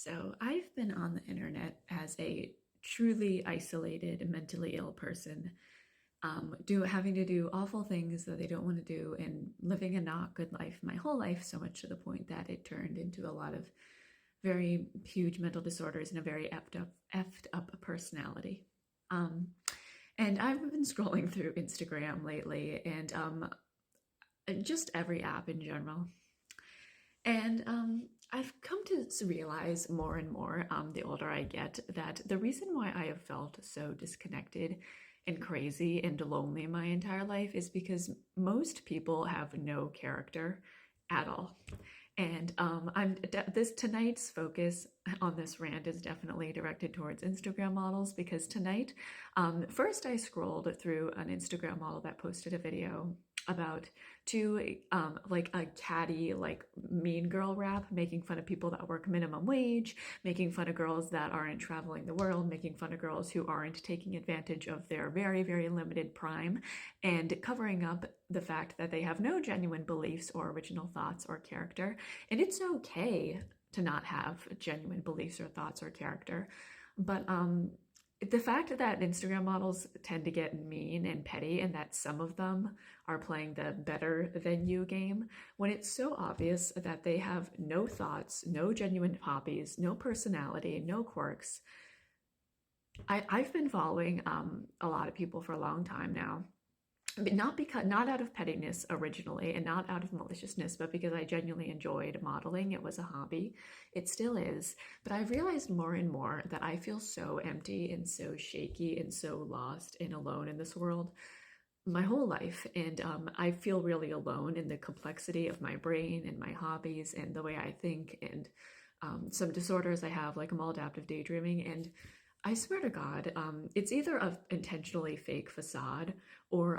So I've been on the internet as a truly isolated, mentally ill person, having to do awful things that they don't want to do and living a not good life my whole life, so much to the point that it turned into a lot of very huge mental disorders and a very effed up personality. Um, and I've been scrolling through Instagram lately and just every app in general. And I've come to realize more and more, the older I get, that the reason why I have felt so disconnected and crazy and lonely my entire life is because most people have no character at all. And this tonight's focus on this rant is definitely directed towards Instagram models because tonight, first I scrolled through an Instagram model that posted a video about two like a catty like mean girl rap, making fun of people that work minimum wage, making fun of girls that aren't traveling the world, making fun of girls who aren't taking advantage of their very limited prime, and covering up the fact that they have no genuine beliefs or original thoughts or character. And it's okay to not have genuine beliefs or thoughts or character, but the fact that Instagram models tend to get mean and petty and that some of them are playing the better than you game, when it's so obvious that they have no thoughts, no genuine hobbies, no personality, no quirks. I've been following a lot of people for a long time now, but not out of pettiness originally and not out of maliciousness, but because I genuinely enjoyed modeling. It was a hobby. It still is. But I've realized more and more that I feel so empty and so shaky and so lost and alone in this world my whole life. And I feel really alone in the complexity of my brain and my hobbies and the way I think and some disorders I have, like maladaptive daydreaming. And I swear to God, it's either a intentionally fake facade or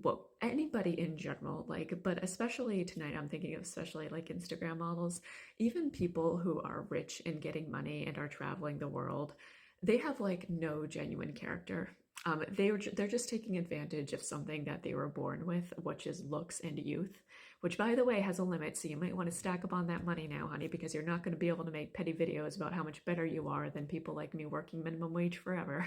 well, anybody in general, like, but especially tonight, I'm thinking of especially like Instagram models, even people who are rich and getting money and are traveling the world, they have like no genuine character. They're just taking advantage of something that they were born with, which is looks and youth, which by the way has a limit. So you might want to stack up on that money now, honey, because you're not going to be able to make petty videos about how much better you are than people like me working minimum wage forever.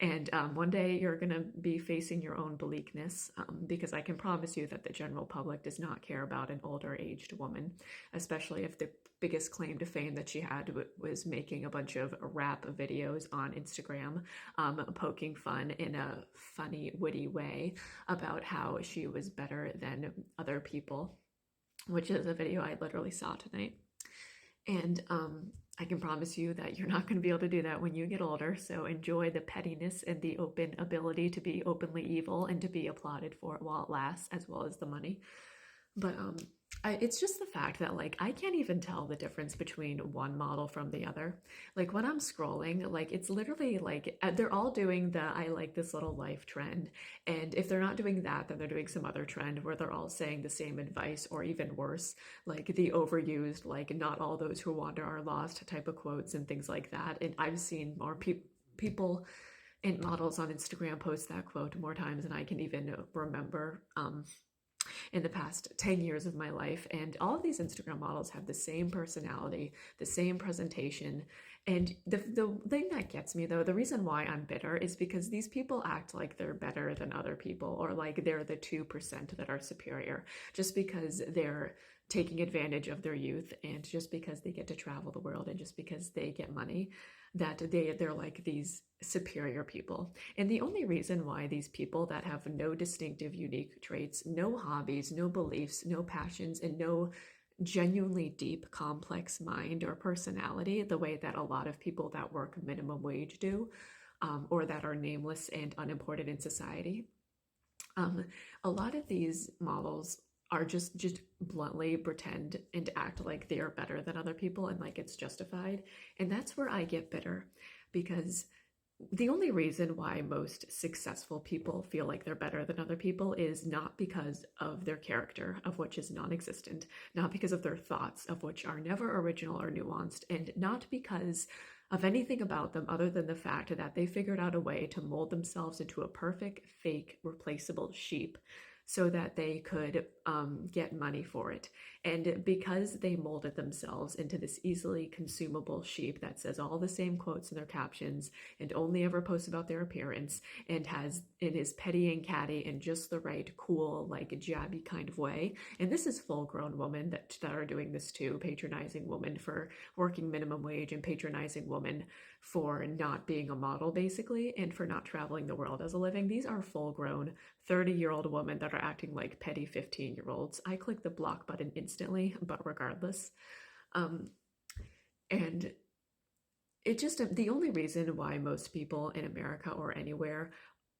And one day you're going to be facing your own bleakness, because I can promise you that the general public does not care about an older aged woman, especially if the biggest claim to fame that she had was making a bunch of rap videos on Instagram, poking fun in a funny, witty way about how she was better than other people, which is a video I literally saw tonight. And I can promise you that you're not going to be able to do that when you get older. So enjoy the pettiness and the open ability to be openly evil and to be applauded for it while it lasts, as well as the money. But it's just the fact that like I can't even tell the difference between one model from the other. Like when I'm scrolling, like it's literally like they're all doing the I like this little life trend. And if they're not doing that, then they're doing some other trend where they're all saying the same advice or even worse, like the overused, like not all those who wander are lost type of quotes and things like that. And I've seen more people and models on Instagram post that quote more times than I can even remember. In the past 10 years of my life. And all of these Instagram models have the same personality, the same presentation. And the thing that gets me though, the reason why I'm bitter is because these people act like they're better than other people or like they're the 2% that are superior just because they're taking advantage of their youth and just because they get to travel the world and just because they get money, that they're like these superior people. And the only reason why these people that have no distinctive unique traits, no hobbies, no beliefs, no passions, and no genuinely deep complex mind or personality, the way that a lot of people that work minimum wage do, or that are nameless and unimportant in society, a lot of these models are just bluntly pretend and act like they are better than other people and like it's justified. And that's where I get bitter, because the only reason why most successful people feel like they're better than other people is not because of their character, of which is non-existent, not because of their thoughts, of which are never original or nuanced, and not because of anything about them other than the fact that they figured out a way to mold themselves into a perfect, fake, replaceable sheep so that they could get money for it. And because they molded themselves into this easily consumable sheep that says all the same quotes in their captions and only ever posts about their appearance and is petty and catty in just the right, cool, like jabby kind of way. And this is full grown women that are doing this too, patronizing women for working minimum wage and patronizing women for not being a model, basically, and for not traveling the world as a living. These are full grown 30-year-old women that are acting like petty 15-year-olds. I click the block button instantly, but regardless. And it just, the only reason why most people in America or anywhere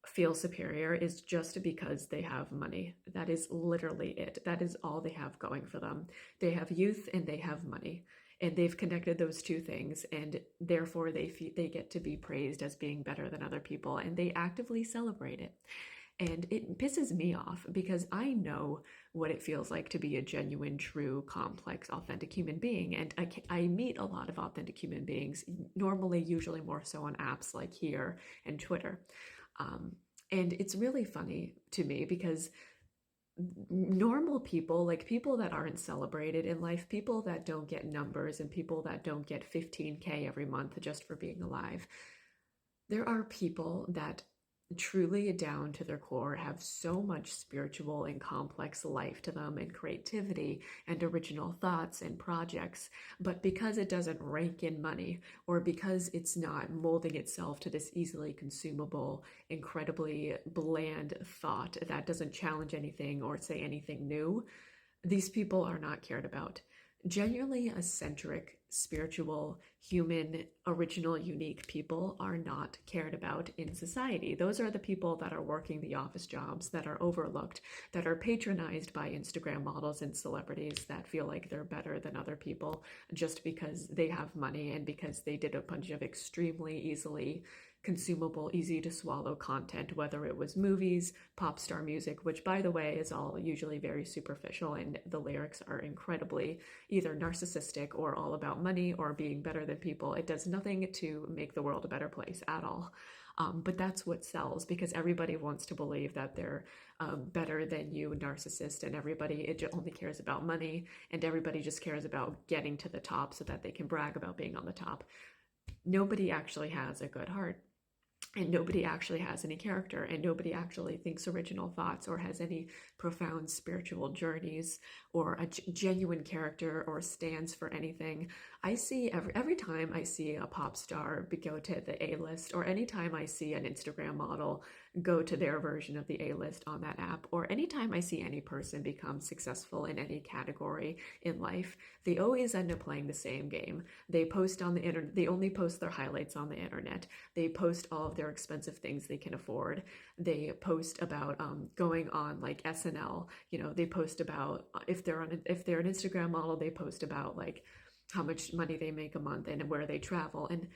feel superior is just because they have money. That is literally it. That is all they have going for them. They have youth and they have money. And they've connected those two things, and therefore they get to be praised as being better than other people, and they actively celebrate it. And it pisses me off because I know what it feels like to be a genuine, true, complex, authentic human being. And I meet a lot of authentic human beings, normally, usually more so on apps like here and Twitter. And it's really funny to me because normal people, like people that aren't celebrated in life, people that don't get numbers and people that don't get 15K every month just for being alive, there are people that truly down to their core have so much spiritual and complex life to them and creativity and original thoughts and projects, but because it doesn't rank in money or because it's not molding itself to this easily consumable, incredibly bland thought that doesn't challenge anything or say anything new, these people are not cared about. Genuinely eccentric, spiritual, human, original, unique people are not cared about in society. Those are the people that are working the office jobs, that are overlooked, that are patronized by Instagram models and celebrities that feel like they're better than other people just because they have money and because they did a bunch of extremely easily consumable, easy to swallow content, whether it was movies, pop star music, which by the way is all usually very superficial and the lyrics are incredibly either narcissistic or all about money or being better than people. It does nothing to make the world a better place at all. But that's what sells because everybody wants to believe that they're better than you, narcissist, and everybody only cares about money and everybody just cares about getting to the top so that they can brag about being on the top. Nobody actually has a good heart. And nobody actually has any character, and nobody actually thinks original thoughts or has any profound spiritual journeys or a genuine character or stands for anything. I see every time I see a pop star go to the A-list, or anytime I see an Instagram model go to their version of the A-list on that app, or anytime I see any person become successful in any category in life, they always end up playing the same game. They post on the internet, they only post their highlights on the internet. They post all of their expensive things they can afford. They post about going on like SNL. You know, they post about if they're an Instagram model, they post about like how much money they make a month and where they travel. And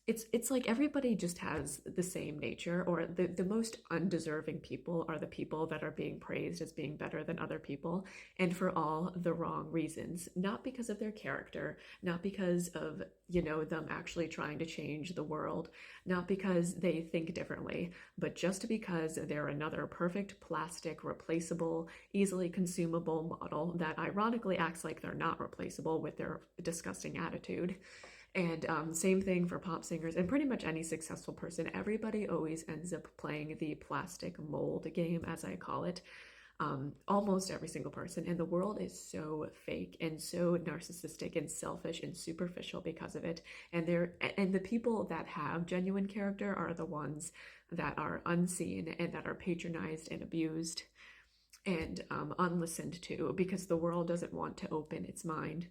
it's like everybody just has the same nature, or the most undeserving people are the people that are being praised as being better than other people, and for all the wrong reasons, not because of their character, not because of, you know, them actually trying to change the world, not because they think differently, but just because they're another perfect plastic, replaceable, easily consumable model that ironically acts like they're not replaceable with their disgusting attitude. And same thing for pop singers and pretty much any successful person. Everybody always ends up playing the plastic mold game, as I call it. Almost every single person. And the world is so fake and so narcissistic and selfish and superficial because of it. And the people that have genuine character are the ones that are unseen and that are patronized and abused and unlistened to because the world doesn't want to open its mind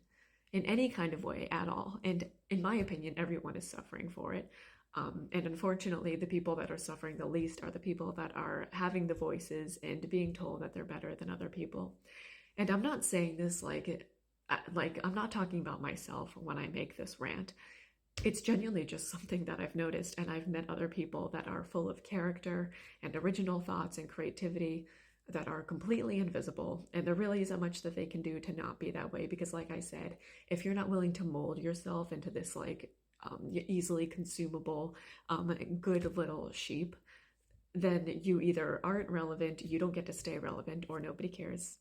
in any kind of way at all. And in my opinion, everyone is suffering for it. And unfortunately, the people that are suffering the least are the people that are having the voices and being told that they're better than other people. And I'm not saying this like I'm not talking about myself when I make this rant. It's genuinely just something that I've noticed, and I've met other people that are full of character and original thoughts and creativity that are completely invisible, and there really isn't much that they can do to not be that way, because like I said, if you're not willing to mold yourself into this like easily consumable good little sheep, then you either aren't relevant, you don't get to stay relevant, or nobody cares.